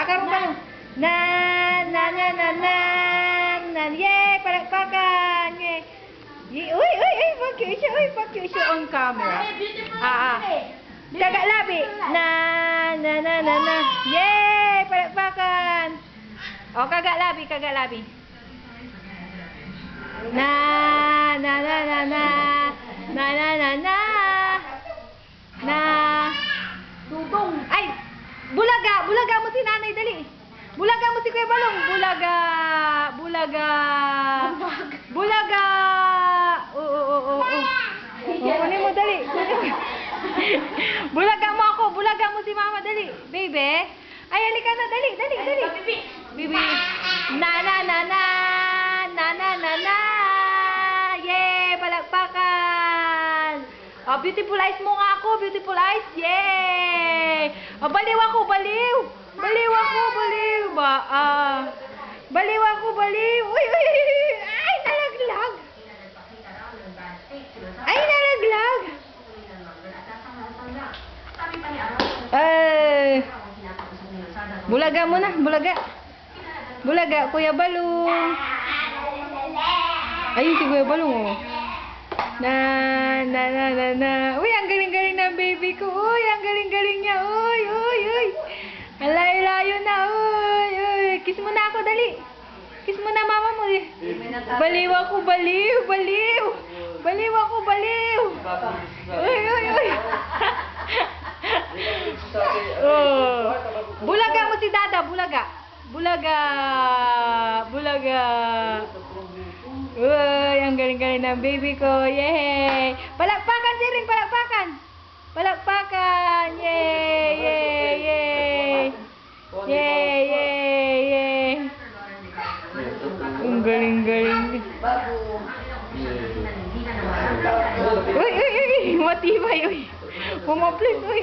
Palakpakan mo balong. Na, na, na, na, na, na. Yay! Palakpakan! Yay! Uy, uy, uy! Pag-cute siya, uy! Pag-cute siya on camera. Kagak labi. Na, na, na, na, na. Yay! Palakpakan! Oh, kagak labi, kagak labi. Na, na, na, na, na. Na, na, na, na. Na. Dudong. Ay! Bulaga! Bulaga mo si nanay, dali! Bulaga mo si Kuya Balong! Bulaga! Bulaga! Bulaga! Oo. Kunin mo, dali! Bulaga mo ako! Bulaga mo si mama, dali! Baby! Ay, halika na, dali! Bibi! Na, na, na, na! Na, na, na, na! Yay! Palakpakan! Oh, beautiful eyes mo nga ako! Beautiful eyes! Yay! Oh, baliw ako! Baliw! Baliw ako! Baliw! Baliw ako! Baliw! Uy! Uy! Ay! Nalaglag! Ay! Nalaglag! Bulaga mo na! Bulaga! Bulaga! Kuya Balong! Ayun si Kuya Balong, oh. Na. Uy, ang galing-galing ng baby ko. Uy, ang galing-galing niya. Uy. Ang layo-layo na. Uy. Kiss mo na ako, dali. Kiss mo na mama mo. Baliw ako, baliw. Baliw ako, baliw. Uy. Oh. Bulaga mo si Dada, bulaga. Uy, ang galing-galing ng baby ko. Yay! Palakpakan si Ring, palakpakan. Palakpakan. Yay. Ang galing-galing. Uy. Matibay, uy. Pumaplis, uy.